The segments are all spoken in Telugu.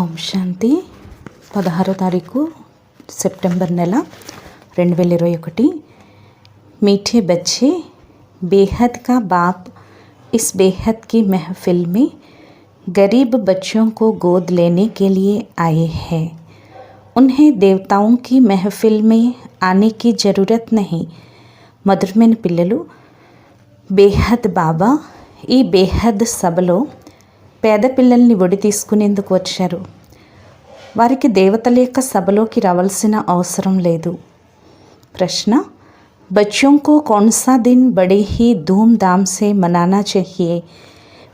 ఓం శాంతి 16వ తారీఖు సెప్టెంబర్ నెల 2021। मीठे बच्चे बेहद का बाप इस बेहद की महफिल में गरीब बच्चों को गोद लेने के लिए आए हैं। उन्हें देवताओं की महफिल में आने की ज़रूरत नहीं। మధురమైన పిల్లలు, బేహద్ బాబా ఈ బేహద్ సభలో పేద పిల్లల్ని ఒడి తీసుకునేందుకు వచ్చారు. వారికి దేవతల యొక్క సభలోకి రావాల్సిన అవసరం లేదు. ప్రశ్న, బच्चों को कौन सा दिन बड़े ही धूमधाम से मनाना चाहिए?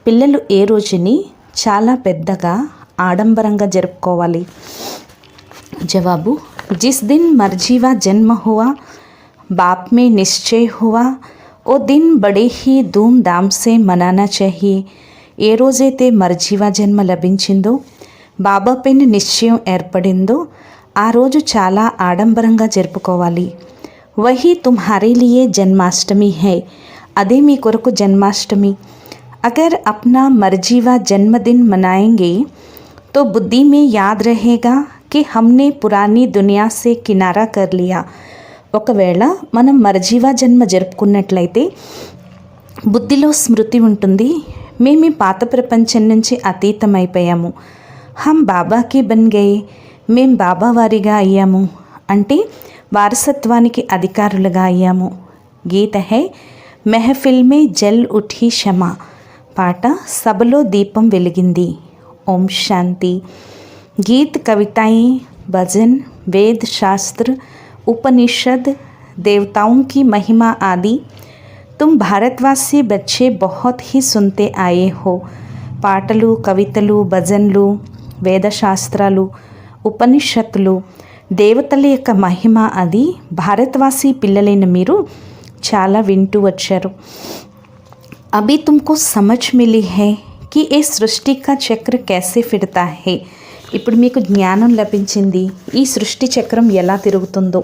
పిల్లలు ఏ రోజుని చాలా పెద్దగా ఆడంబరంగా జరుపుకోవాలి? జవాబు, जिस दिन मर्जी व जन्म हुआ बाप में निश्चय हुआ वो दिन बड़े ही धूमधाम से मनाना चाहिए। ఏ రోజైతే మర్జీవా జన్మ లభించిందో, బాబా పైన నిశ్చయం ఏర్పడిందో ఆ రోజు చాలా ఆడంబరంగా జరుపుకోవాలి. వహీ తుమ్హారే లియే జన్మాష్టమి హై, అదే మీ కొరకు జన్మాష్టమి. అగర్ అప్నా మర్జీవా జన్మదిన్ మనాయేంగే तो बुद्धि में याद रहेगा कि हमने पुरानी दुनिया से किनारा कर लिया। ఒకవేళ మనం మర్జీవా జన్మ జరుపుకున్నట్లయితే బుద్ధిలో స్మృతి ఉంటుంది, మేము ఈ పాత ప్రపంచం నుంచి అతీతమైపోయాము. హమ్ బాబాకి బన్ గయే, మేం బాబా వారిగా అయ్యాము, అంటే వారసత్వానికి అధికారులుగా అయ్యాము. గీత హై మెహఫిల్ మే జల్ ఉఠి షమా, పాట సభలో దీపం వెలిగింది. ఓం శాంతి. गीत, कविताएं, भजन, वेद, शास्त्र, उपनिषद, देवताओं की महिमा आदि तुम भारतवासी बच्चे बहुत ही सुनते आए हो. పాటలు, కవితలు, భజన్లు, వేదశాస్త్రాలు, ఉపనిషత్తులు, దేవతల యొక్క మహిమ అది భారతవాసి పిల్లలైన మీరు చాలా వింటూ వచ్చారు. అభి తుమ్కో సమజ్ మిలి హై कि ये सृष्टि का चक्र कैसे फिरता है. ఇప్పుడు మీకు జ్ఞానం లభించింది ఈ సృష్టి చక్రం ఎలా తిరుగుతుందో.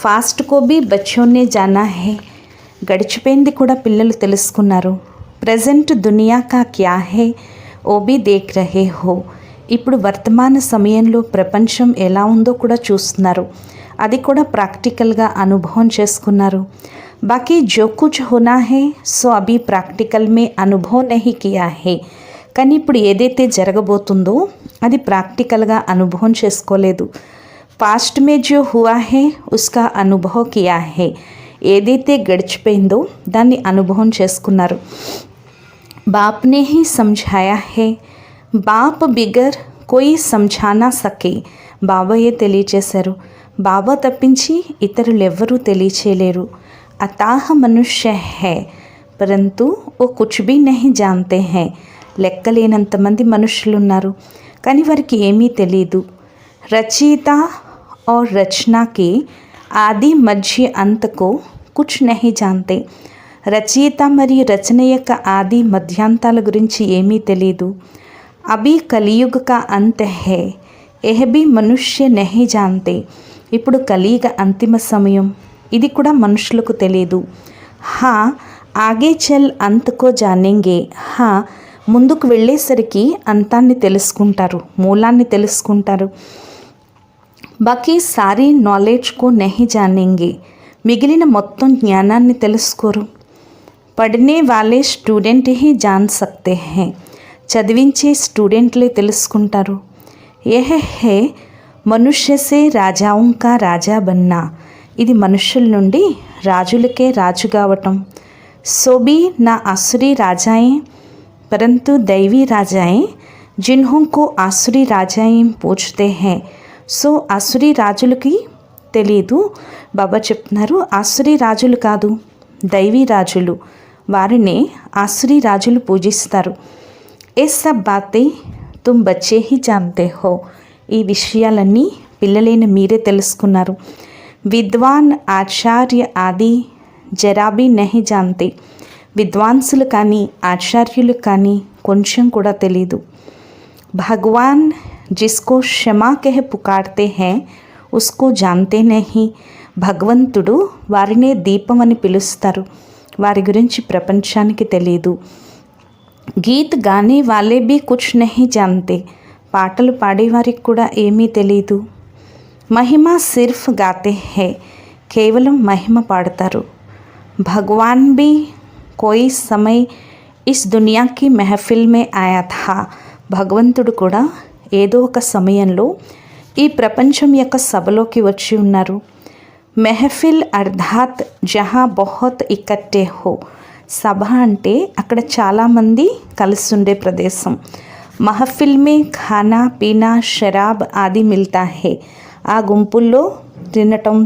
ఫాస్ట్ కో బి బచ్చోనే జానా హై, గడిచిపోయింది కూడా పిల్లలు తెలుసుకున్నారు. ప్రజెంట్ దునియా కా క్యా హై ఓ బి దేఖ్ రహే హో, ఇప్పుడు వర్తమాన సమయంలో ప్రపంచం ఎలా ఉందో కూడా చూస్తున్నారు, అది కూడా ప్రాక్టికల్గా అనుభవం చేసుకున్నారు. बाकी जो कुछ होना है सो अभी प्रैक्टिकल में अनुभव नहीं किया है. కానీ ఇప్పుడు ఏదైతే జరగబోతుందో అది ప్రాక్టికల్గా అనుభవం చేసుకోలేదు. పాస్ట్ మే జో హువా హే ఉస్కా అనుభవ్ కియా హే, ఏదైతే గడిచిపోయిందో దాన్ని అనుభవం చేసుకున్నారు. బాప్నే హీ సమఝాయా హే, బాప్ బిగర్ కోయి సమఝానా సకే, బాబాయే తెలియచేశారు. బాబా తప్పించి ఇతరులు ఎవ్వరూ తెలియచేయలేరు. अताह मनुष्य है परंतु वो कुछ भी नहीं जानते हैं. లెక్కలేనంతమంది మనుషులు ఉన్నారు కానీ వారికి ఏమీ తెలియదు. రచయిత और रचना के आदि मध्य अंत को कुछ नहीं जानते. రచయిత మరియు రచన యొక్క ఆది మధ్యాంతాల గురించి ఏమీ తెలియదు. అభి కలియుగ కా అంత్ హై యహ్ భీ మనుష్య నహీ జాన్తే, ఇప్పుడు కలియుగ అంతిమ సమయం, ఇది కూడా మనుషులకు తెలియదు. హా ఆగే చల్ అంతకో జానేంగే, హా ముందుకు వెళ్ళేసరికి అంతాన్ని తెలుసుకుంటారు, మూలాన్ని తెలుసుకుంటారు. బాకీ సారీ నాలెడ్జ్కో నహీ జానేంగే, మిగిలిన మొత్తం జ్ఞానాన్ని తెలుసుకోరు. పढ़ने वाले స్టూడెంట్ హీ జాన్ సక్తే హై, చదివించే స్టూడెంట్లే తెలుసుకుంటారు. యహ్ హై మనుష్య సే రాజాओं का రాజా బన్నా, ఇది మనుషుల నుండి రాజులకే రాజు కావటం. సోబీ నా ఆసురీ రాజాయే పరంతు దైవీ రాజాయే జిన్హోं को ఆసురీ రాజాయే పూజ్తే హై. సో ఆసురీ రాజులకి తెలీదు, బాబా చెప్తున్నారు ఆసురీ రాజులు కాదు దైవీ రాజులు, వారినే ఆసురీ రాజులు పూజిస్తారు. ఏ సబ్ బాతే తుమ్ బచ్చే హీ జాన్తే హో, ఈ విషయాలన్నీ పిల్లలైన మీరే తెలుసుకున్నారు. విద్వాన్ ఆచార్య ఆది జరాబీ నహి జాన్తే, విద్వాంసులు కానీ ఆచార్యులు కానీ కొంచెం కూడా తెలీదు. భగవాన్ జిస్కో క్షమా కహ పుకార్తే హై ఉస్కో జాన్తే నహి, భగవంతుడు వారినే దీపం అని పిలుస్తారు, వారి గురించి ప్రపంచానికి తెలియదు. గీత్ గానే వాలే భీ కుచ్ నహీ జాన్తే, పాటలు పాడేవారికి కూడా ఏమీ తెలియదు. మహిమ సిర్ఫ్ గాతే హై, కేవలం మహిమ పాడతారు. భగవాన్ भी कोई समय इस दुनिया की महफिल में आया था. భగవంతుడు కూడా ఏదో ఒక సమయంలో ఈ ప్రపంచం యొక్క సభలోకి వచ్చి ఉన్నారు. మెహఫిల్ అర్థాత్ జహా బహుత్ ఇకట్టే హో. సభ అంటే అక్కడ చాలామంది కలిసి ఉండే ప్రదేశం. మహఫిల్ మే ఖానా పీనా షరాబ్ ఆది మిల్తా హే. ఆ గుంపుల్లో తినటం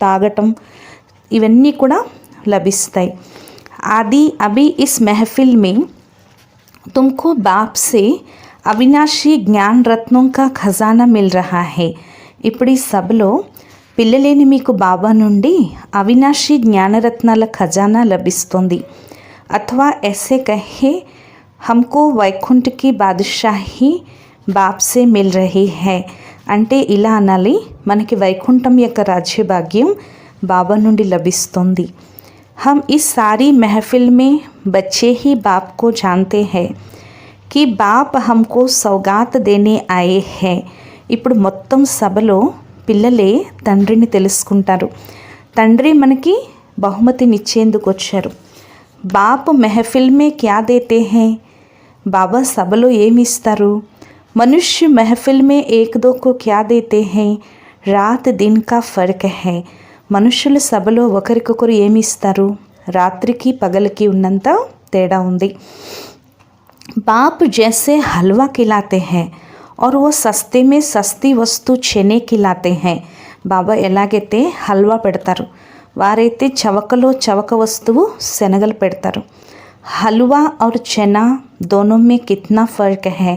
తాగటం ఇవన్నీ కూడా లభిస్తాయి. आदि अभी इस महफिल में तुमको बाप से అవినాశీ జ్ఞాన్ రత్నం కా ఖజానా మిల్ రహా హై. ఇప్పుడు ఈ సభలో పిల్లలేని మీకు బాబా నుండి అవినాశీ జ్ఞానరత్నాల ఖజానా లభిస్తుంది. అథవా ऐसे कहे हमको వైకుంఠ की బాదుషాహీ బాప్ సే మిల్ రహీ హై. అంటే ఇలా అనాలి, మనకి వైకుంఠం యొక్క రాజ్యభాగ్యం బాబా నుండి లభిస్తుంది. हम इस सारी महफिल में बच्चे ही बाप को जानते हैं कि बाप हमको सौगात देने आए हैं. ఇప్పుడు మొత్తం సభలో పిల్లలే తండ్రిని తెలుసుకుంటారు. తండ్రి మనకి బహుమతినిచ్చేందుకు వచ్చారు. బాప్ మెహఫిల్ మే క్యా దేతే హై. బాబా సభలో ఏమి ఇస్తారు? మనుష్య మెహఫిల్ మే ఏక్ దో కో క్యా దేతే హై. రాత్ దిన్ కా ఫర్క్ హై. మనుషుల సభలో ఒకరికొకరు ఏమి ఇస్తారు? రాత్రికి పగలకి ఉన్నంత తేడా ఉంది. బాప్ జైసే హల్వా ఖిలాతే హై और वो सस्ते में सस्ती వస్తు చెనే ఖిలాతే హై. బాబా ఎలాగైతే హల్వా పెడతారు, వారైతే చవకలో చవక వస్తువు శనగలు పెడతారు. హల్వా और చెనా दोनों में कितना फर्क है.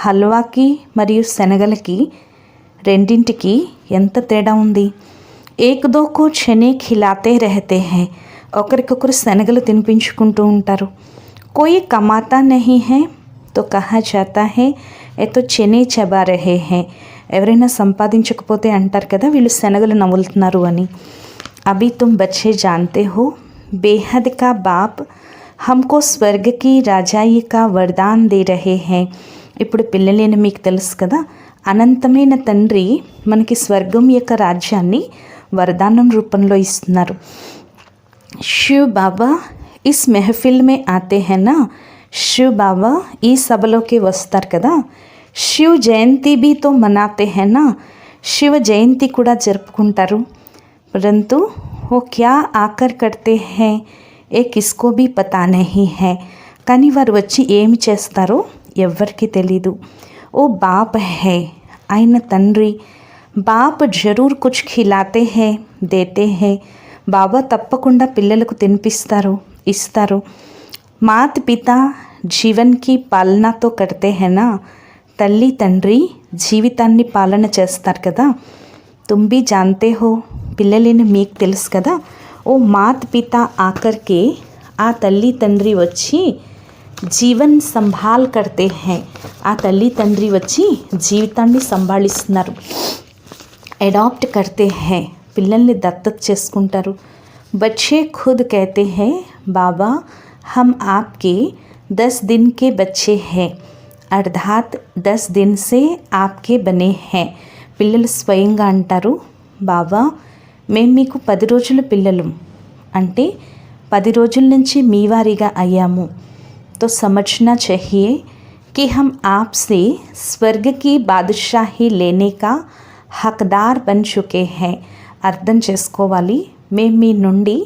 హల్వాకి మరియు శనగలకి రెండింటికి ఎంత తేడా ఉంది. ఏక్ దో కో చెనే ఖిలాతే రహతే హై. ఒకరికొకరు శనగలు తినిపించుకుంటూ ఉంటారు. కోయి కమాతా నహీ హై తో కహా జాతా హై ఏ తో చెనే చబా రహే హై. ఎవరైనా సంపాదించకపోతే అంటారు కదా, వీళ్ళు శనగలు నవ్వులుతున్నారు అని. అభి తుమ్ బచ్చే జాన్తే హో బేహద్ కా బాప్ హమ్కో స్వర్గ కి రాజాయి కా వరదాన్ దే రహే హై. ఇప్పుడు పిల్లలేని మీకు తెలుసు కదా, అనంతమైన తండ్రి మనకి స్వర్గం యొక్క రాజ్యాన్ని వరదానం రూపంలో ఇస్తున్నారు. శివ్ బాబా is Mehfil May Aathe high నా. శివ్ బాబా ఈ సభలోకి వస్తారు కదా. శివ్ జయంతి బీ తో మనాతే హై నా. శివ జయంతి కూడా జరుపుకుంటారు. పరంతు वो क्या आकर करते हैं ఏ కిస్కో బీ పతా నహీ హై. కానీ వారు వచ్చి ఏమి చేస్తారో ఎవ్వరికీ తెలీదు. ఓ బాప్ హై, ఆయన తండ్రి. బాప్ జరూర్ కుచ్ ఖిలాతే హై దేతే హై. బాబా తప్పకుండా పిల్లలకు తినిపిస్తారు, ఇస్తారు. మాత పిత జీవన్కి పాలనతో కడితే హేనా. తల్లి తండ్రి జీవితాన్ని పాలన చేస్తారు కదా. తుమ్బీ జాన్తే హో. పిల్లలేని మీకు తెలుసు కదా. ఓ మాత పిత ఆకర్కే, ఆ తల్లి తండ్రి వచ్చి జీవన్ సంభాల్ కడితే హై. ఆ తల్లి తండ్రి వచ్చి జీవితాన్ని సంభాళిస్తున్నారు. అడాప్ట్ కడితే హై, పిల్లల్ని దత్తత చేసుకుంటారు. బచ్చే ఖుద్ कहते हैं బాబా हम आपके 10 दिन के बच्चे हैं अर्थात 10 दिन से आपके बने हैं. పిల్లలు స్వయంగా అంటారు, బాబా మేము మీకు 10 రోజుల పిల్లలు, అంటే 10 రోజుల నుంచి మీ వారిగా అయ్యాము. तो समझना चाहिए कि हम आपसे स्वर्ग की बादशाही लेने का हकदार बन चुके हैं. అర్థం చేసుకోవాలి, మేము మీ నుండి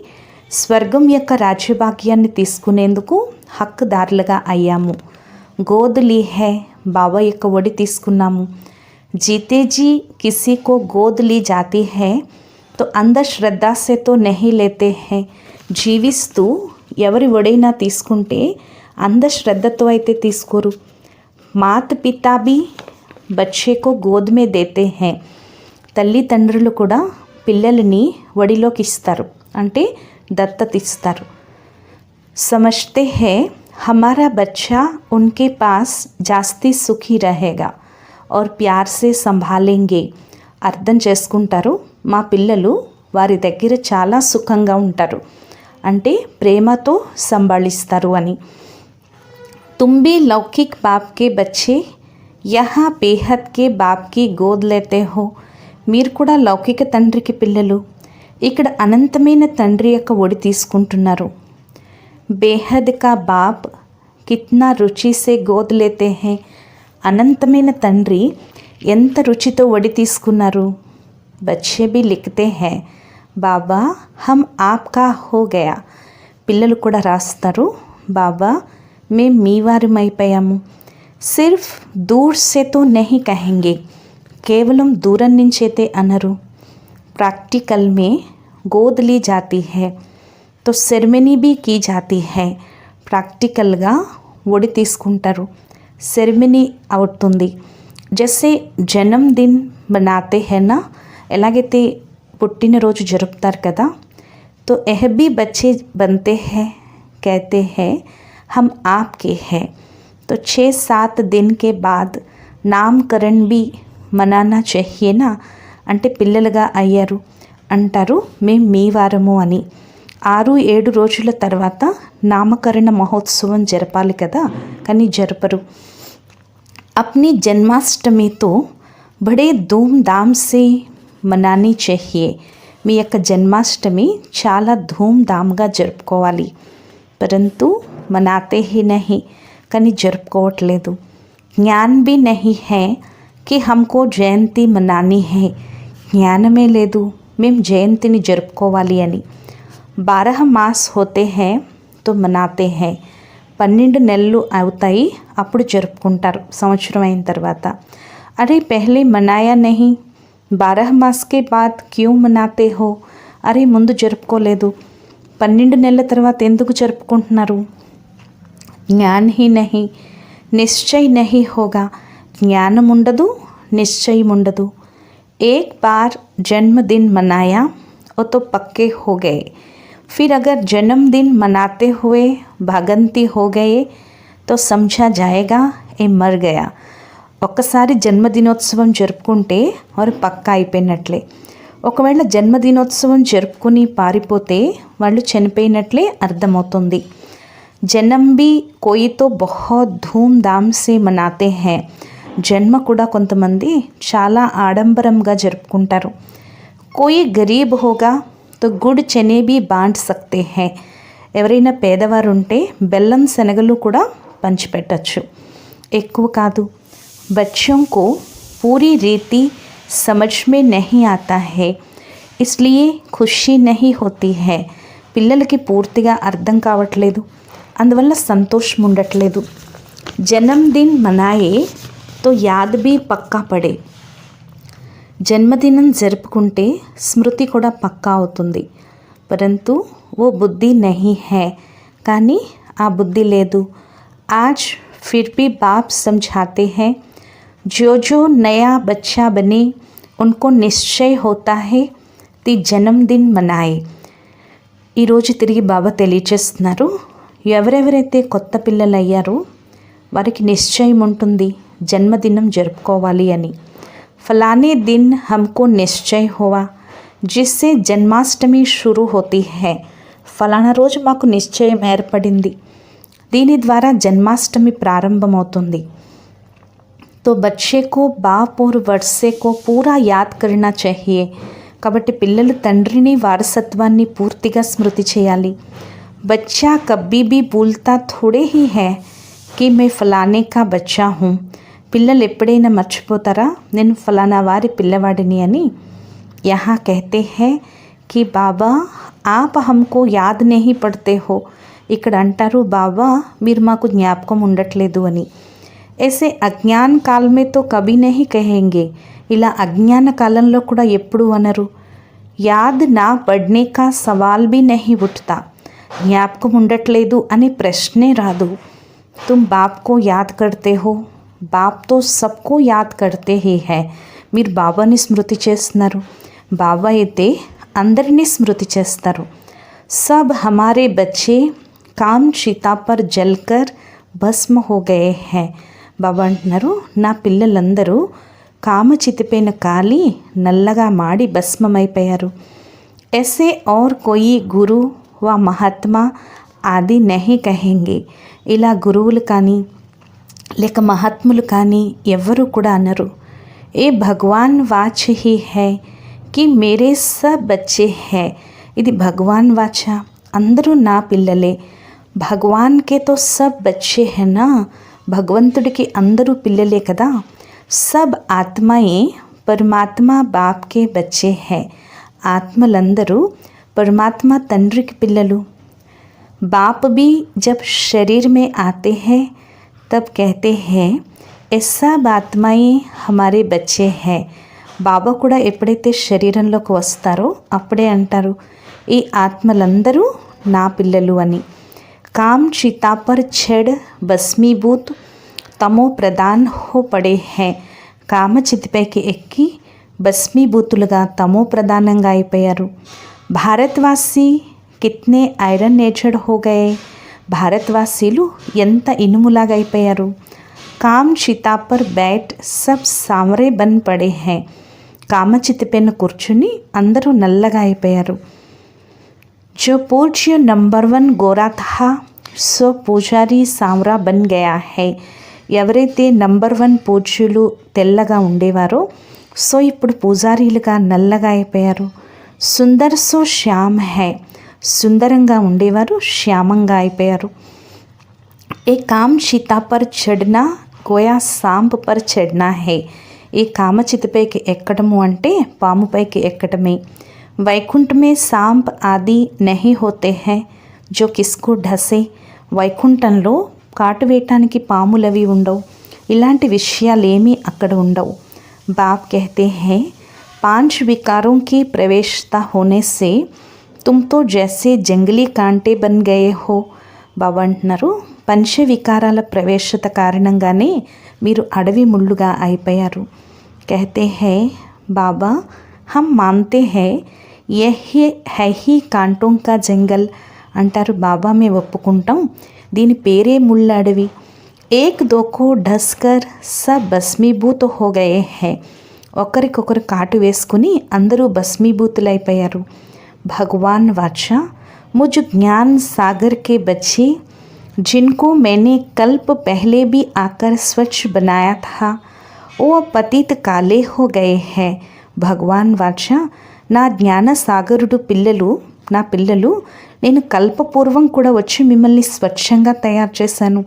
స్వర్గం యొక్క రాజ్యభాగ్యాన్ని తీసుకునేందుకు హక్కుదారులుగా అయ్యాము. గోద్ లీ హై, బాబా యొక్క ఒడి తీసుకున్నాము. జీతే జీ కిసీ కో గోద్ లీ జాతీ హై తో అంధశ్రద్ధ సే తో నహీ లేతే హై. జీవిస్తూ ఎవరి ఒడైనా తీసుకుంటే అంధశ్రద్ధతో అయితే తీసుకోరు. మాత పితా భీ బచ్చే కో గోద్ మే దేతే హై. తల్లిదండ్రులు కూడా పిల్లలని ఒడిలోకి ఇస్తారు, అంటే దత్తత ఇస్తారు. సమజ్తే హై हमारा बच्चा उनके पास जास्ती सुखी रहेगा और प्यार से संभालेंगे. అర్థం చేసుకుంటారు, మా పిల్లలు వారి దగ్గర చాలా సుఖంగా ఉంటారు, అంటే ప్రేమతో సంభాళిస్తారు అని. तुम भी लौकिक बाप के बच्चे यहाँ బేహద్ కే బాప్ కి గోద్ లేతే హో. మీరు కూడా లౌకిక తండ్రికి పిల్లలు, ఇక్కడ అనంతమైన తండ్రి యొక్క ఒడి తీసుకుంటున్నారు. బేహద్ కా బాప్ కిత్నా రుచి సే గోద్ లేతే హే. అనంతమైన తండ్రి ఎంత రుచితో ఒడి తీసుకున్నారు. బచ్చే భీ లిఖతే హై, బాబా హమ్ ఆప్కా హో గయా. పిల్లలు కూడా రాస్తారు, బాబా మేం మీ వారిమైపోయాము. సిర్ఫ్ దూర్ సే తో నహీ కహెంగే, కేవలం దూరం నుంచైతే అనరు. ప్రాక్టికల్ మే గోద్ లీ జాతీ హై తో సెరమనీ భీ కీ జాతీ హై. ప్రాక్టికల్గా ఒడి తీసుకుంటారు, సెరమనీ అవుతుంది. జైసే జన్మదిన్ మనాతే హై నా, ఎలాగైతే పుట్టినరోజు జరుపుతారు కదా. तो यह भी बच्चे बनते हैं, कहते हैं हम आपके हैं. तो 6-7 दिन के बाद నామకరణ్ भी మనానా चाहिए అంటే పిల్లలుగా అయ్యారు అంటారు మేము మీ వారము అని. 6-7 రోజుల తర్వాత నామకరణ మహోత్సవం జరపాలి కదా, కానీ జరపరు. अपनी जन्माष्टमी तो बड़े धूमधाम से मनानी चाहिए. మీ యొక్క జన్మాష్టమి చాలా ధూమ్ధామ్గా జరుపుకోవాలి. పరంతు మనాతే హీ నహీ, కానీ జరుపుకోవట్లేదు. జ్ఞాన్ భీ నహీ హై కి హమ్కో జయంతి మనానీ హై. జ్ఞానమే లేదు మేము జయంతిని జరుపుకోవాలి అని. 12 మాస్ హోతే హై తో మనాతే హై. 12 నెలలు అవుతాయి అప్పుడు జరుపుకుంటారు సంవత్సరం అయిన తర్వాత. అరే పెహ్లే మనాయా నహీ, 12 మాస్ కే బాద్ క్యూ మనాతే హో. అరే ముందు జరుపుకోలేదు, 12 నెలల తర్వాత ఎందుకు జరుపుకుంటున్నారు. జ్ఞాన్ హీ నహీ, నిశ్చయ్ నహీ హోగా. జ్ఞానం ఉండదు, నిశ్చయం ఉండదు. ఏక్ బార్ జన్మదిన్ మనాయా ఓ తో పక్కే హో గయే. फिर अगर जन्मदिन मनाते हुए भागंती हो गए तो समझा जाएगा ये मर गया. ఒక్కసారి జన్మదినోత్సవం జరుపుకుంటే వారు పక్కా అయిపోయినట్లే. ఒకవేళ జన్మదినోత్సవం జరుపుకుని పారిపోతే వాళ్ళు చనిపోయినట్లే అర్థమవుతుంది. జన్మ भी कोई तो बहुत धूमधाम से मनाते हैं. జన్మ కూడా కొంతమంది చాలా ఆడంబరంగా జరుపుకుంటారు. कोई गरीब होगा तो गुड़ चने भी बांट सकते हैं. ఎవరైనా పేదవారు ఉంటే బెల్లం శనగలు కూడా పంచిపెట్టచ్చు. ఎక్కువ కాదు. बच्चों को पूरी रीति समझ में नहीं आता है, इसलिए खुशी नहीं होती है. పిల్లలకి పూర్తిగా అర్థం కావట్లేదు, అందువల్ల సంతోషం ఉండట్లేదు. జన్మదిన్ మనాయే తో యాద్ భీ పక్కా పడే. జన్మదినం జరుపుకుంటే స్మృతి కూడా పక్కా అవుతుంది. పరంతు ఓ బుద్ధి నహీ హై, కానీ ఆ బుద్ధి లేదు. ఆజ్ ఫిర్ భీ బాప్ సమझाते हैं, जो जो नया बच्चा बने उनको निश्चय होता है ती जन्मदिन मनाए. ఈరోజు తిరిగి బాబా తెలియచేస్తున్నారు, ఎవరెవరైతే కొత్త పిల్లలు అయ్యారో వారికి నిశ్చయం ఉంటుంది జన్మదినం జరుపుకోవాలి అని. ఫలానే దిన్ హమ్కో నిశ్చయ హువా జిస్సే జన్మాష్టమి షురూ హోతీ హై. ఫలానా రోజు మాకు నిశ్చయం ఏర్పడింది, దీని ద్వారా జన్మాష్టమి ప్రారంభమవుతుంది. तो बच्चे को बाप और वर्षे को पूरा याद करना चाहिए. కాబట్టి పిల్లలు తండ్రిని వారసత్వాన్ని పూర్తిగా స్మృతి చేయాలి. बच्चा कभी भी भूलता थोड़े ही है कि मैं फलाने का बच्चा हूँ. పిల్లలు ఎప్పుడైనా మర్చిపోతారా నేను ఫలానా వారి పిల్లవాడిని అని. यहाँ कहते हैं कि बाबा आप हमको याद नहीं पड़ते हो. ఇక్కడ అంటారు బాబా మీరు మాకు జ్ఞాపకం ఉండట్లేదు అని. ऐसे అజ్ఞాన్ కాల్ మే తో కభీ నహీ కహెంగే. ఇలా అజ్ఞాన కాలంలో కూడా ఎప్పుడు అనరు. యాద్ నా పడ్నే కా సవాల్ భీ నహీ ఉఠతా. జ్ఞాపకం ఉండట్లేదు అనే ప్రశ్నే రాదు. తుమ్ బాప్ కో యాద్ కర్తే హో, బాప్ తో సబ్కో యాద్ కర్తే హీ హై. మీరు బాబాని స్మృతి చేస్తున్నారు, బాబా అయితే అందరినీ స్మృతి చేస్తారు. సబ్ హమారే బచ్చే కామ్ చితా పర్ జల్కర్ భస్మ హో గయే హై. బాబా అంటున్నారు నా పిల్లలందరూ కామచితిపైన కాలి నల్లగా మాడి భస్మమైపోయారు. ऐसे और कोई గురు వ మహాత్మా ఆది నహీ కహెంగే. ఇలా గురువులు కానీ లేక మహాత్ములు కానీ ఎవ్వరూ కూడా అనరు. ఏ భగవాన్ వాచ్ హీ హై కి మేరే సబ్ బచ్చే హై. ఇది భగవాన్ వాచ, అందరూ నా పిల్లలే. భగవాన్కే తో సబ్ బచ్చే హైనా, భగవంతుడికి అందరూ పిల్లలే కదా. సబ్ ఆత్మయే పరమాత్మ బాప్కే బచ్చే హై. ఆత్మలందరూ పరమాత్మ తండ్రికి పిల్లలు. बाप भी जब शरीर में आते हैं तब कहते हैं ये सब आत्माएं हमारे बच्चे हैं. బాబా కూడా ఎప్పుడైతే శరీరంలోకి వస్తారో అప్పుడే అంటారు, ఈ ఆత్మలందరూ నా పిల్లలు అని. కామ్ చితా పర్ ఛడ్ భస్మీభూత్ తమో ప్రధాన్ హో పడే హై. కామచితిపైకి ఎక్కి భస్మీభూతులుగా తమో ప్రధానంగా అయిపోయారు. భారతవాసి కిత్నే ఐరన్ నేచర్డ్ హో గయే. భారతవాసీలు ఎంత ఇనుములాగా అయిపోయారు. కామ్ చితా పర్ బ్యాట్ సబ్ సామరే బన్ పడే హై. కామచితి పైన కూర్చుని అందరూ నల్లగా అయిపోయారు. జో పూజ్య నంబర్ 1 గోరా థా సో పూజారి సామ్రా బన్ గయా హై. ఎవరైతే నంబర్ 1 పూజ్యులు తెల్లగా ఉండేవారో సో ఇప్పుడు పూజారీలుగా నల్లగా అయిపోయారు. సుందర్ సో శ్యామ్ హై. సుందరంగా ఉండేవారు శ్యామంగా అయిపోయారు. ఏ కామ్ చితా పర్ చడ్నా గోయా సాంప్ పర్ చడ్నా హై. ఈ కామచితిపైకి ఎక్కడము అంటే పాముపైకి ఎక్కడమే. వైకుంఠ మే సాంప్ ఆది నహీ హోతే హై జో కిస్కు ఢసే. వైకుంఠంలో కాటు వేయటానికి పాములవి ఉండవు. ఇలాంటి విషయాలేమీ అక్కడ ఉండవు. బాప్ कहते हैं 5 विकारों की प्रवेशता होने से तुम तो जैसे जंगली कांटे बन गए हो. బాబా అంటున్నారు, పంచవికారాల ప్రవేశత కారణంగానే మీరు అడవి ముళ్ళుగా అయిపోయారు. कहते हैं బాబా हम मानते हैं यही है ही कांटों का जंगल. అంటారు బాబా మేము ఒప్పుకుంటాం, దీని పేరే ముళ్ళ అడవి. ఏక్ దోకో ఢస్కర్ సబ్ భస్మీభూత్ హో గయే హై. ఒకరికొకరు కాటు వేసుకుని అందరూ భస్మీభూతులైపోయారు. भगवान वाचा मुझ ज्ञान सागर के बच्चे जिनको मैंने कल्प पहले भी आकर स्वच्छ बनाया था वो पतित काले हो गए हैं. भगवान वाचा నా జ్ఞాన సాగరుడు పిల్లలు, నా పిల్లలు, నేను కల్పపూర్వం కూడా వచ్చి మిమ్మల్ని స్వచ్ఛంగా తయారు చేశాను.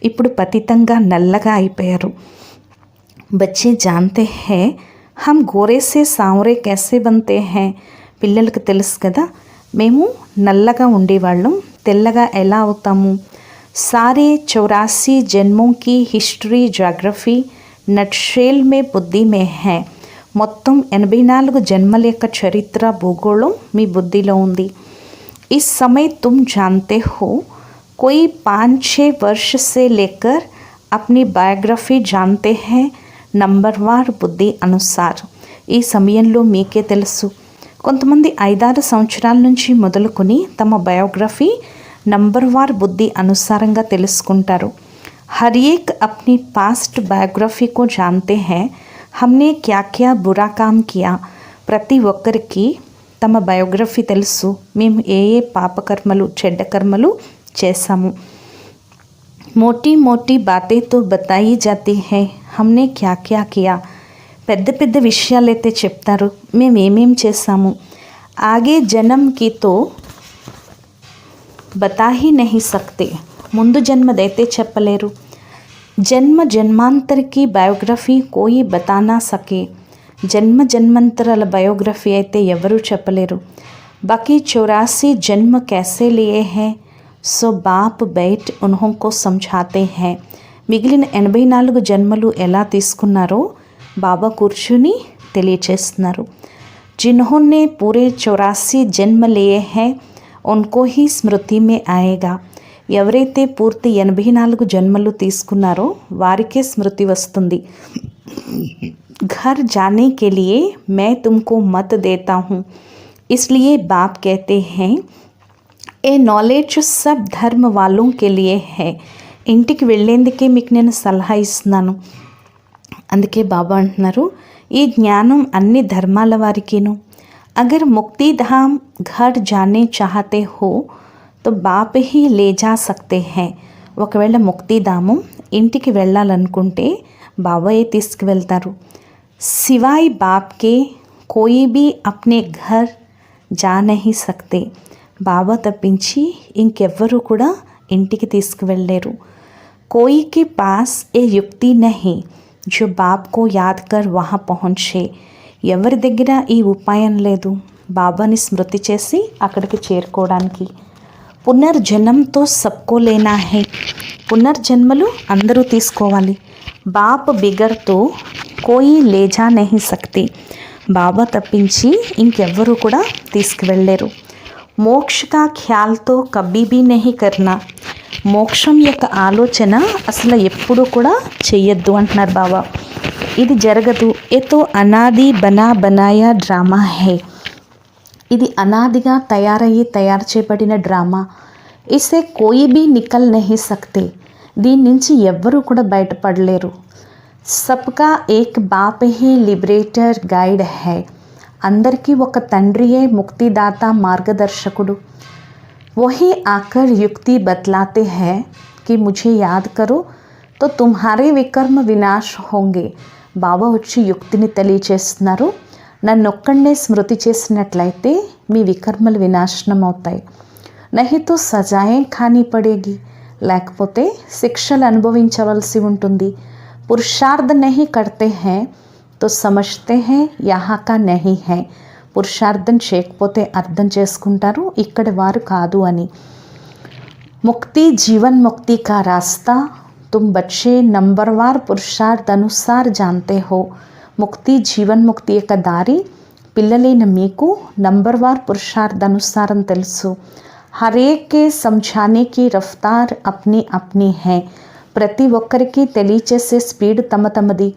ఇప్పుడు పతితంగా నల్లగా అయిపోయారు. బచ్చే జాన్తే హై హమ్ గోరే సే సాంవరే कैसे बनते हैं. పిల్లలకు తెలుసు కదా మేము నల్లగా ఉండేవాళ్ళం తెల్లగా ఎలా అవుతాము. సారే 84 జన్మోं की हिस्ट्री ज्योग्राफी నట్షేల్ మే బుద్ధి మే హై. మొత్తం 84 జన్మల యొక్క చరిత్ర భూగోళం మీ బుద్ధిలో ఉంది. इस समय तुम जानते हो कोई 5-6 वर्ष से लेकर अपनी बायोग्राफी जानते हैं నంబర్వార్ బుద్ధి అనుసార్. ఈ సమయంలో మీకే తెలుసు, కొంతమంది 5-6 సంవత్సరాల నుంచి మొదలుకొని తమ బయోగ్రఫీ నంబర్వార్ బుద్ధి అనుసారంగా తెలుసుకుంటారు. హర్ ఏక్ అప్నీ పాస్ట్ బయోగ్రఫీ కో జాన్తే హై హమ్నే క్యా క్యా బురా కామ్ కియా. ప్రతి ఒక్కరికి తమ బయోగ్రఫీ తెలుసు, మేము ఏ ఏ పాపకర్మలు చెడ్డ కర్మలు చేశాము. మోటీ మోటీ బాతే తో బతాయి జాతీ హై హమ్నే క్యా క్యా కియా. పెద్ద పెద్ద విషయాలైతే చెప్తారు, మేమేమేం చేశాము. ఆగే జన్మకి తో బతా హీ నహీ సక్తే. ముందు జన్మదైతే చెప్పలేరు. జన్మ జన్మాంతరకి బయోగ్రఫీ కోయి బతానా సకే. జన్మ జన్మంతరాల బయోగ్రఫీ అయితే ఎవరూ చెప్పలేరు. బాకీ 84 జన్మ कैसे लिए हैं సో బాప్ బైట్ ఉన్హోं को समझाते हैं. మిగిలిన 84 జన్మలు ఎలా తీసుకున్నారో బాబా కూర్చుని తెలియచేస్తున్నారు. जिन्होंने पूरे 84 జన్మ लिए हैं उनको ही స్మృతి में आएगा. ఎవరైతే పూర్తి 84 జన్మలు తీసుకున్నారో వారికే స్మృతి వస్తుంది. घर जाने के लिए मैं तुमको मत देता हूँ. इसलिए बाप कहते हैं ये नॉलेज सब धर्म वालों के लिए है. ఇంటికి వెళ్ళేందుకే మీకు నేను సలహా ఇస్తున్నాను. అందుకే బాబా అంటున్నారు, ఈ జ్ఞానం అన్ని ధర్మాల వారికిను. అగర్ ముక్తిధామ్ ఘర్ జానే చాహతే హో తో బాప్ హీ లే జా సక్తే హై. ఒకవేళ ముక్తిధామం ఇంటికి వెళ్ళాలనుకుంటే బాబాయే తీసుకువెళ్తారు. సివాయ్ బాప్ కే కోయి భీ అప్నే ఘర్ జా నహీ సక్తే. బాబా తప్పించి ఇంకెవ్వరూ కూడా ఇంటికి తీసుకువెళ్ళలేరు. కోయి కే పాస్ ఏ యుక్తి నహీ జో బాప్ కో యాద్ కర్ వహా పహుంచే. ఎవరి దగ్గర ఈ ఉపాయం లేదు బాబాని స్మృతి చేసి అక్కడికి చేరుకోవడానికి. పునర్జన్మతో సబ్కో లేనా హై. పునర్జన్మలు అందరూ తీసుకోవాలి. బాప్ బిగర్తో కోయి లేజా నహీ సక్తి. బాబా తప్పించి ఇంకెవ్వరూ కూడా తీసుకువెళ్ళలేరు. మోక్ష కా ఖ్యాల్తో కభీ భీ నహీ కర్నా. మోక్షం యొక్క ఆలోచన అసలు ఎప్పుడూ కూడా చెయ్యొద్దు అంటున్నారు బాబా. ఇది జరగదు. ఏతో అనాది బనాయా డ్రామా హై. ఇది అనాదిగా తయారు చేయబడిన డ్రామా. ఇసే కోయి భీ నికల్ నహీ సక్తే. దీని నుంచి ఎవ్వరూ కూడా బయటపడలేరు. సబ్కా ఏక్ బాప్ హీ లిబరేటర్ గైడ్ హై. అందరికీ ఒక తండ్రియే ముక్తిదాత మార్గదర్శకుడు. వహీ ఆకర్ యుక్తి బతలాతే హై కి ముఝే యాద్ కరో తో తుమ్హారే వికర్మ వినాశ్ హోంగే. బాబా వచ్చి యుక్తిని తెలియచేస్తున్నారు. నన్నొక్కడే స్మృతి చేసినట్లయితే మీ వికర్మలు వినాశనం అవుతాయి. నహితో సజాయే ఖానీ పడేగి. లేకపోతే శిక్షలు అనుభవించవలసి ఉంటుంది. పురుషార్థ నహీ కర్తే హై తో సమజ్తే హై యహా కా నహీ హై. పురుషార్థం చేయకపోతే అర్థం చేసుకుంటారు ఇక్కడ వారు కాదు అని. ముక్తి జీవన్ ముక్తి కా రాస్తా తుమ్ బచ్చే నంబర్వార్ పురుషార్థ అనుసార్ జాన్తే హో. ముక్తి జీవన్ముక్తి యొక్క దారి పిల్లలైన మీకు నంబర్వార్ పురుషార్థ అనుసారం తెలుసు. హరేకే సంఝానేకి రఫ్తార్ అప్నీ అప్నీ హై. ప్రతి ఒక్కరికి తెలియచేసే స్పీడ్ తమది.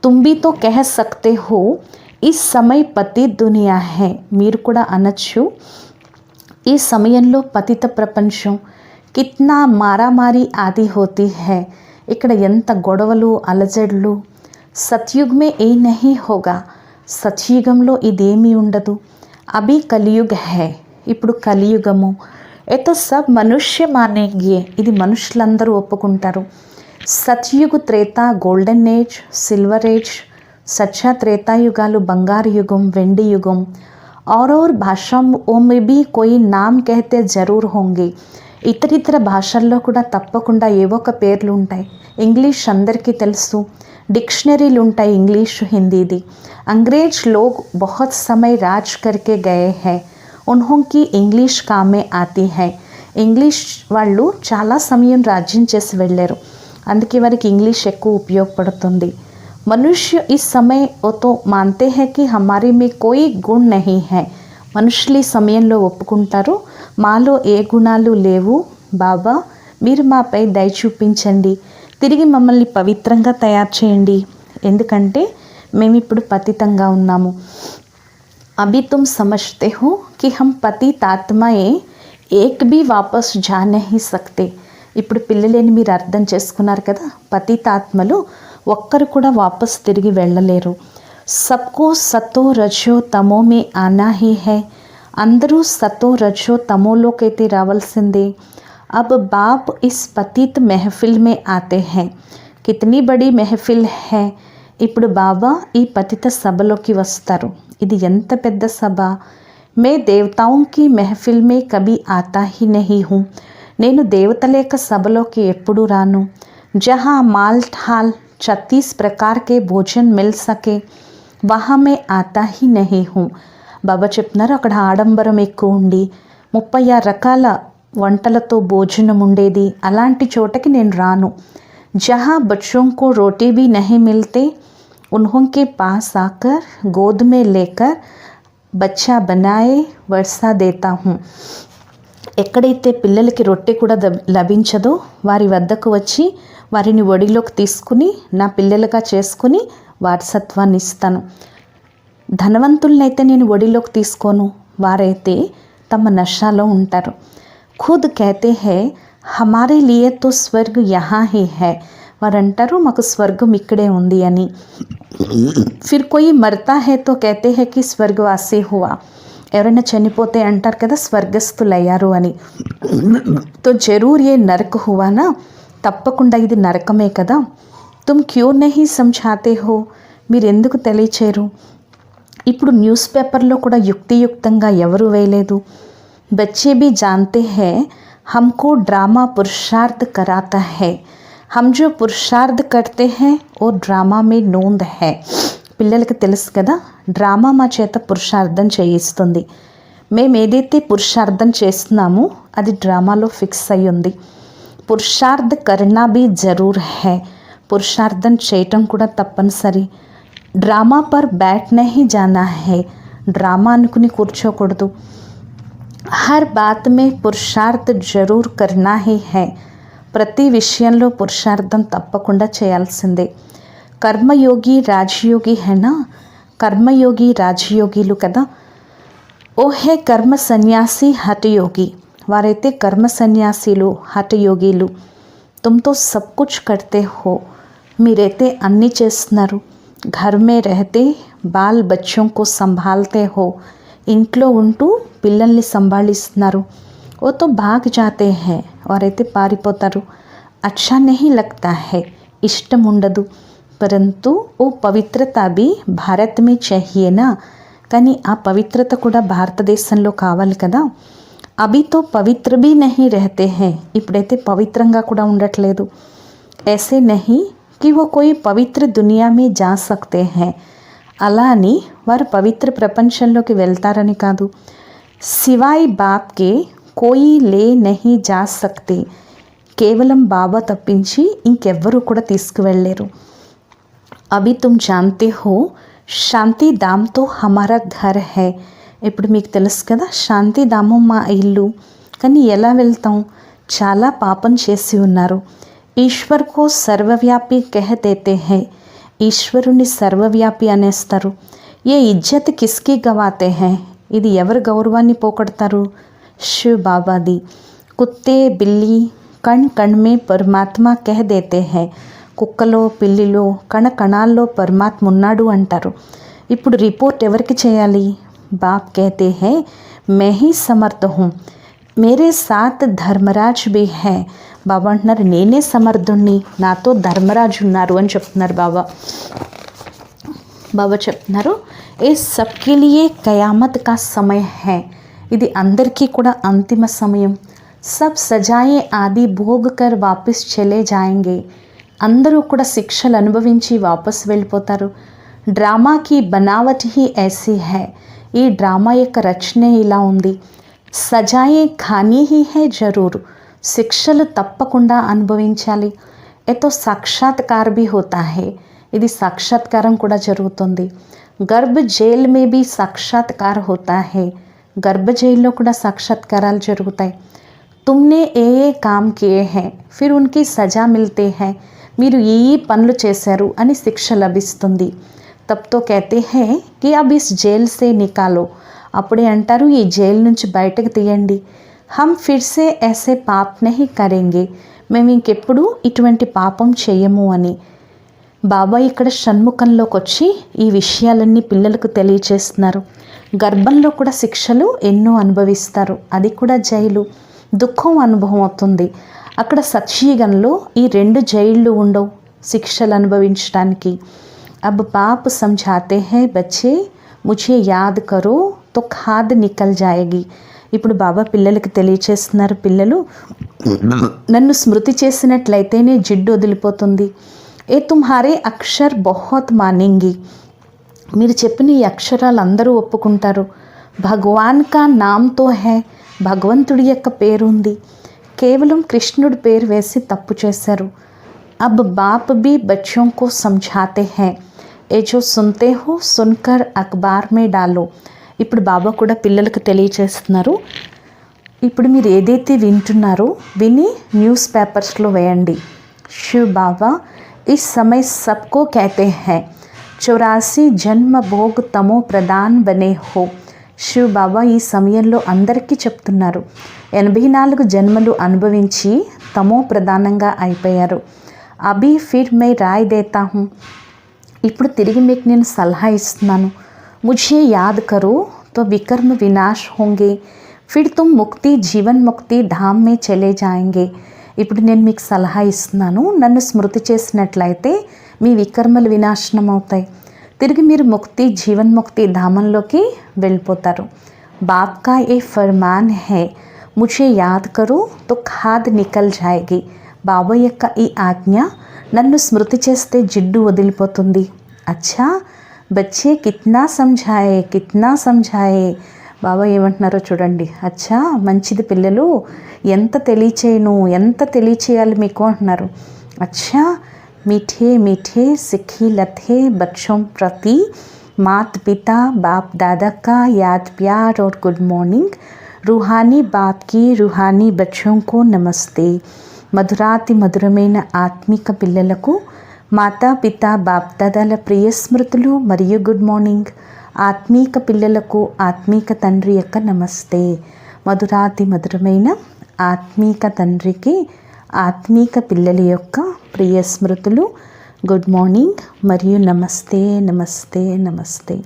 తుంబితో కహ సక్తే హో ఈ సమయ పతి దునియా హై. మీరు కూడా అనొచ్చు ఈ సమయంలో పతిత ప్రపంచం. కిత్నా మారామారీ ఆది హోతీ హై. ఇక్కడ ఎంత గొడవలు అలజడులు. సత్యుగ్ మే ఏ నహీ హోగా. సత్యుగంలో ఇదేమీ ఉండదు. అభి కలియుగ్ హై. ఇప్పుడు కలియుగము. ఏతో సబ్ మనుష్య మానేంగే. ఇది మనుషులందరూ ఒప్పుకుంటారు. సత్యుగ్ త్రేతా గోల్డెన్ ఏజ్, సిల్వర్ ఏజ్. సచ్చా త్రేతాయుగాలు బంగారు యుగం, వెండి యుగం. और భాషాओं में भी कोई नाम कहते जरूर होंगे. ఇతరితర భాషల్లో కూడా తప్పకుండా ఏవో ఒక పేర్లు ఉంటాయి. ఇంగ్లీష్ అందరికీ తెలుసు. डिक्शनरीలు ఉంటాయి ఇంగ్లీషు హిందీది. अंग्रेज लोग बहुत समय राज करके गए हैं. उन्होंकी इंग्लिश काम में आती है. ఇంగ్లీష్ వాళ్ళు చాలా సమయం రాజ్యం చేసి వెళ్ళారు. అందుకే వారికి ఇంగ్లీష్ ఎక్కువ ఉపయోగపడుతుంది. మనుష్య इस समय वो तो मानते हैं कि हमारे में कोई गुण नहीं है. మనుషులు ఈ సమయంలో ఒప్పుకుంటారు మాలో ఏ గుణాలు లేవు. బాబా మీరు మాపై దయ చూపించండి. తిరిగి మమ్మల్ని పవిత్రంగా తయారు చేయండి. ఎందుకంటే మేము ఇప్పుడు పతితంగా ఉన్నాము. అభి తుమ్ సమజ్తే హో కి హమ్ పతిత ఆత్మయే ఏక్ భీ వాపస్ జా నహీ సక్తే. ఇప్పుడు పిల్లలేని మీరు అర్థం చేసుకున్నారు కదా. పతితాత్మలు ఒక్కరు కూడా వాపస్ తిరిగి వెళ్ళలేరు. సబ్కో సతో రజో తమో మే ఆనా హీ హై. అందరూ సతో రజో తమోలోకైతే రావాల్సిందే. अब बाप इस पतित महफिल में आते हैं. कितनी बड़ी महफिल है. ఇప్పుడు బాబా ఈ పతిత సభలోకి వస్తారు. ఇది ఎంత పెద్ద సభ. मैं देवताओं की महफिल में कभी आता ही नहीं हूँ. నేను దేవతల యొక్క సభలోకి ఎప్పుడు రాను. जहाँ माल ठाल 36 प्रकार के भोजन मिल सके वहाँ मैं आता ही नहीं हूँ. బాబా చెప్తున్నారు అక్కడ ఆడంబరం ఎక్కువ ఉండి 36 రకాల వంటలతో భోజనం ఉండేది. అలాంటి చోటకి నేను రాను. जहाँ बच्चों को रोटी भी नहीं मिलते उन्होंने पास आकर गोद में लेकर बच्चा बनाए वर्षा देता हूँ. ఎక్కడైతే పిల్లలకి రొట్టె కూడా లభించదో వారి వద్దకు వచ్చి వారిని ఒడిలోకి తీసుకుని నా పిల్లలుగా చేసుకుని వారసత్వాన్ని ఇస్తాను. ధనవంతులనైతే నేను ఒడిలోకి తీసుకోను. వారైతే తమ నషాలో ఉంటారు. खुद कहते हैं हमारे लिए तो स्वर्ग यहाँ ही है. వారు అంటారు మాకు స్వర్గం ఇక్కడే ఉంది అని. फिर कोई मरता है तो कहते हैं कि स्वर्गवासी हुआ. ఎవరైనా చనిపోతే అంటారు కదా స్వర్గస్థులయ్యారు అని. तो जरूर ये नरक हुआ ना. తప్పకుండా ఇది నరకమే కదా. తుమ్ క్యూ నహీ సమఝాతే హో, మీరెందుకు తెలియచేరు. ఇప్పుడు న్యూస్ పేపర్లో కూడా యుక్తియుక్తంగా ఎవరు వేయలేదు. బच्चे भी जानते हैं हमको ड्रामा पुरुषार्थ कराता है, हम जो पुरुषार्थ करते हैं वो ड्रामा में नोंद है. పిల్లలకి తెలుసు కదా, డ్రామా మా చేత పురుషార్థం చేయిస్తుంది. మేము ఏదైతే పురుషార్థం చేస్తున్నామో అది డ్రామాలో ఫిక్స్ అయి ఉంది. పురుషార్థ కర్నా భీ జరూర్ హై, పురుషార్థం చేయటం కూడా తప్పనిసరి. డ్రామా పర్ బ్యాట్ నహీ జానా హై, డ్రామా అనుకుని కూర్చోకూడదు. హర్ బాత్ మే పురుషార్థ్ జరూర్ కర్నా హీ హై, ప్రతి విషయంలో పురుషార్థం తప్పకుండా చేయాల్సిందే. కర్మయోగి రాజయోగి హేనా, కర్మయోగి రాజయోగిలు కదా. ఓ హే కర్మ సన్యాసి హఠయోగి, వారైతే కర్మ సన్యాసీలు హఠయోగిలు. తుమ్తో సబ్ కుచ్ కర్తే హో, మీరైతే అన్నీ చేస్తున్నారు. घर में रहते బాల్ బచ్చోं को संभालते हो, ఇంట్లో ఉంటూ పిల్లల్ని సంభాళిస్తున్నారు. ఓ తో భాగ్ జాతే హై, వారైతే పారిపోతారు. అచ్చా నహీ లగ్తా హై, ఇష్టం ఉండదు. పరంతు ఓ పవిత్రత భీ భారత్ మే చాహియేనా, కానీ ఆ పవిత్రత కూడా భారతదేశంలో కావాలి కదా. అభి తో పవిత్ర భీ నహీ రహతే హై, ఇప్పుడైతే పవిత్రంగా కూడా ఉండట్లేదు. ऐसे नहीं कि वो कोई పవిత్ర దునియా మే జా సక్తే హై, అలా అని వారు పవిత్ర ప్రపంచంలోకి వెళ్తారని కాదు. సివాయ్ బాప్కే కోయి లే నహీ జా సక్తే, కేవలం బాబా తప్పించి ఇంకెవ్వరూ కూడా తీసుకువెళ్ళలేరు. అభి తుమ్ జాన్తే హో శాంతి ధామ్ తో హమారా ఘర్ హై, ఇప్పుడు మీకు తెలుసు కదా శాంతి ధామం మా ఇల్లు. కానీ ఎలా వెళ్తాం, చాలా పాపం చేసి ఉన్నారు. ఈశ్వర్ కో సర్వవ్యాపి కహ దేతే హై, ఈశ్వరుని సర్వవ్యాపి అనేస్తారు. ఏ ఇజ్జత్ కిస్కి గవాతే హై, ఇది ఎవరు గౌరవాన్ని పోగొడతారు, శివ్ బాబాది. కుత్తే బిల్లి కణ్ కణ్ మే పరమాత్మ కహ దేతే హై, కుక్కలో పిల్లిలో కణ కణాల్లో పరమాత్మ ఉన్నాడు అంటారు. ఇప్పుడు రిపోర్ట్ ఎవరికి చేయాలి. బాప్ కహతే హై మే హీ సమర్థ హూ, మేరే సాత్ ధర్మరాజ్ భీ హై, బాబా అంటున్నారు నేనే సమర్థుణ్ణి, నాతో ధర్మరాజు ఉన్నారు అని చెప్తున్నారు బాబా. బాబా చెప్తున్నారు ఏ సబ్కే లియే కయామత్ కా సమయ హై, ఇది అందరికీ కూడా అంతిమ సమయం. సబ్ సజాయే ఆది భోగ్ కర్ వాపస్ చలే జాయేంగే, అందరూ కూడా శిక్షలు అనుభవించి వాపస్ వెళ్ళిపోతారు. డ్రామాకి బనావట్ హీ ఐసీ హై, ఈ డ్రామా యొక్క రచనే ఇలా ఉంది. సజాయే ఖానీ హీ హై జరూర్, శిక్షలు తప్పకుండా అనుభవించాలి. ఏతో సాక్షాత్కార్ భీ హోతా హై, ఇది సాక్షాత్కారం కూడా జరుగుతుంది. గర్భ జైల్ మే భీ సాక్షాత్కార్ హోతా హై, గర్భ జైల్లో కూడా సాక్షాత్కారాలు జరుగుతాయి. తుమ్నే ఏ ఏ కామ్ కియే హై ఫిర్ ఉన్కి సజా మిల్తే హై, మీరు ఈ పనులు చేశారు అని శిక్ష లభిస్తుంది. తబ్ తో కహతే హై కి అబ్ ఇస్ జైల్ సే నికాలో, అప్పుడే అంటారు ఈ జైలు నుంచి బయటకు తీయండి. హమ్ ఫిర్ సే ఐసే పాప్ నహీ కరేంగే, మేము ఇంకెప్పుడు ఇటువంటి పాపం చేయము అని. బాబా ఇక్కడ షణ్ముఖంలోకి వచ్చి ఈ విషయాలన్నీ పిల్లలకు తెలియచేస్తున్నారు. గర్భంలో కూడా శిక్షలు ఎన్నో అనుభవిస్తారు, అది కూడా జైలు, దుఃఖం అనుభవం అవుతుంది. అక్కడ సత్యయుగంలో ఈ 2 జైళ్ళు ఉండవు శిక్షలు అనుభవించడానికి. అబ్ బాప్ సమఝాతే హై బచ్చే ముझे యాద్ కరో తో ఖాద్ నికల్ జాయేగి, ఇప్పుడు బాబా పిల్లలకి తెలియచేస్తున్నారు పిల్లలు నన్ను స్మృతి చేసినట్లయితేనే జిడ్డు వదిలిపోతుంది. ఏ తుమ్హారే అక్షర్ బహుత్ మానేంగి, మీరు చెప్పిన ఈ అక్షరాలు అందరూ ఒప్పుకుంటారు. భగవాన్ కా నామ్తో హై, భగవంతుడి యొక్క పేరు ఉంది, కేవలం కృష్ణుడి పేరు వేసి తప్పు చేశారు. అబ్ బాప్ భీ బచ్చోं को समझाते हैं, ఏ జో సున్తే హో సున్కర్ అఖబార్ మే డాలో, ఇప్పుడు బాబా కూడా పిల్లలకు తెలియచేస్తున్నారు. ఇప్పుడు మీరు ఏదైతే వింటున్నారో విని న్యూస్ పేపర్స్లో వేయండి. శివ్ బాబా इस समय सबको कहते हैं 84 జన్మ భోగ్ తమో ప్రధాన్ బనే హో, శివ్ బాబా ఈ సమయంలో అందరికీ చెప్తున్నారు 84 జన్మలు అనుభవించి తమో ప్రధానంగా అయిపోయారు. అభి ఫిర్ మే రాయ్ దేతా హూ, ఇప్పుడు తిరిగి మీకు నేను సలహా ఇస్తున్నాను. ముझे याद करो तो विकर्म विनाश होंगे, फिर तुम मुक्ति जीवन मुक्ति धाम में चले जाएंगे. ఇప్పుడు నేను మీకు సలహా ఇస్తున్నాను, నన్ను స్మృతి చేసినట్లయితే మీ వికర్మలు వినాశనం అవుతాయి, తిరిగి మీరు ముక్తి జీవన్ముక్తి ధామంలోకి వెళ్ళిపోతారు. బాప్ కా ఏ ఫర్మాన్ హై, ముझे యాద్ కరో తో ఖాద్ నికల్ జాయేగి. బాబా యొక్క ఈ ఆజ్ఞ, నన్ను స్మృతి చేస్తే జిడ్డు వదిలిపోతుంది. అచ్చా బచ్చే కిత్నా సమझాయే. బాబా ఏమంటున్నారో చూడండి. అచ్చా మంచిది పిల్లలు, ఎంత తెలియచేయాలి మీకు అంటున్నారు. అచ్చా मीठे मीठे सिखी लथे बच्चों प्रति माता पिता बाप दादा का याद प्यार और गुड मॉर्निंग. रूहानी बाप की रूहानी बच्चों को नमस्ते. మధురాతి మధురమైన ఆత్మిక పిల్లలకు మాతా పిత బాప్ దాదాల ప్రియ స్మృతులు మరియు గుడ్ మార్నింగ్. ఆత్మీక పిల్లలకు ఆత్మీక తండ్రి యొక్క నమస్తే. మధురాతి మధురమైన ఆత్మీక తండ్రికి ఆత్మీక పిల్లల యొక్క ప్రియ స్మృతులు, గుడ్ మార్నింగ్ మరియు నమస్తే నమస్తే నమస్తే.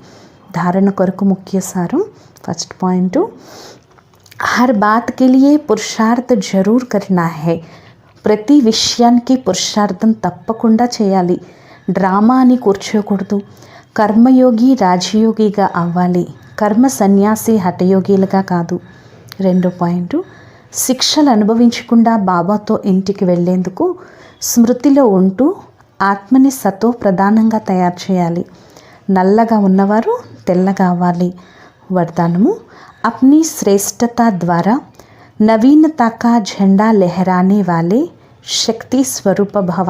ధారణ కొరకు ముఖ్య సారం. ఫస్ట్ పాయింట్, హర్ బాత్ కే లియే పురుషార్థ్ జరూర్ కర్నా హై. ప్రతి విషయానికి పురుషార్థం తప్పకుండా చేయాలి. డ్రామా అని కూర్చోకూడదు. కర్మయోగి రాజయోగిగా అవ్వాలి, కర్మ సన్యాసి హఠయోగిలుగా కాదు. రెండో పాయింట్, శిక్షలు అనుభవించకుండా బాబాతో ఇంటికి వెళ్ళేందుకు స్మృతిలో ఉంటూ ఆత్మని సతో ప్రధానంగా తయారు చేయాలి. నల్లగా ఉన్నవారు తెల్లగా అవ్వాలి. వరదానము, అప్నీ శ్రేష్టత ద్వారా నవీనతా కా జెండా లెహరానే వాలే శక్తి స్వరూప భవ.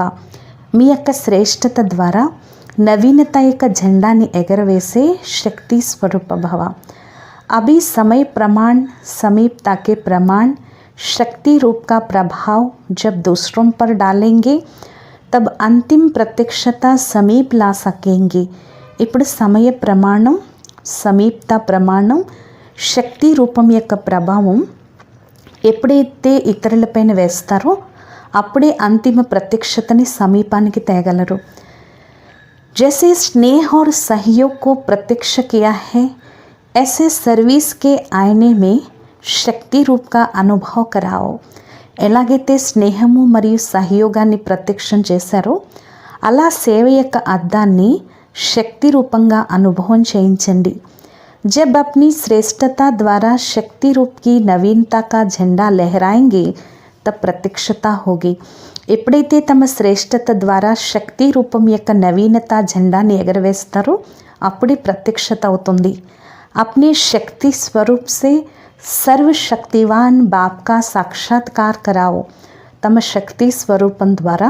మీ యొక్క శ్రేష్టత ద్వారా నవీనత యొక్క జెండాని ఎగరవేసే శక్తి స్వరూప భవ. अभी समय प्रमाण समीपता के प्रमाण शक्ति रूप का प्रभाव जब दूसरों पर डालेंगे तब अंतिम प्रत्यक्षता समीप ला सकेंगे. ఇప్పుడు సమయ ప్రమాణం, సమీప్త ప్రమాణం, శక్తి రూపం యొక్క ప్రభావం ఎప్పుడైతే ఇతరులపైన వేస్తారో అప్పుడే అంతిమ ప్రత్యక్షతని సమీపానికి తేగలరు. जैसे स्नेह और सहयोग को प्रत्यक्ष किया है, ऐसे सर्विस के आईने में శక్తి రూప్ కా అనుభవ్ కరావో. ఎలాగైతే స్నేహము మరియు సహయోగాన్ని ప్రత్యక్షం చేశారో అలా సేవ యొక్క అద్దాన్ని శక్తి రూపంగా అనుభవం చేయించండి. జబ్ అప్నీ శ్రేష్టత ద్వారా శక్తి రూప్ కి నవీనతా కా జెండా లెహరాయింగే తబ్ ప్రత్యక్షత హోగి. ఎప్పుడైతే తమ శ్రేష్టత ద్వారా శక్తి రూపం యొక్క నవీనత జెండాని ఎగరవేస్తారో అప్పుడే ప్రత్యక్షత అవుతుంది. अपने शक्ति स्वरूप से సర్వశక్తివాన్ బాప్ కా సాక్షాత్కార్ కరావో. తమ శక్తి స్వరూపం ద్వారా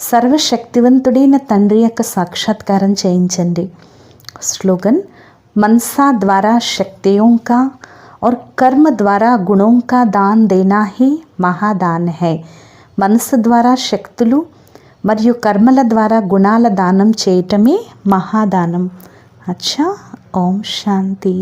సర్వశక్తివంతుడైన తండ్రి యొక్క సాక్షాత్కారం చేయించండి. స్లోగన్, मनसा द्वारा शक्तियों का और कर्म द्वारा गुणों का दान देना ही महादान है. మనసు ద్వారా శక్తులు మరియు కర్మల ద్వారా గుణాల దానం చేయటమే మహాదానం. అచ్చా, ఓం శాంతి.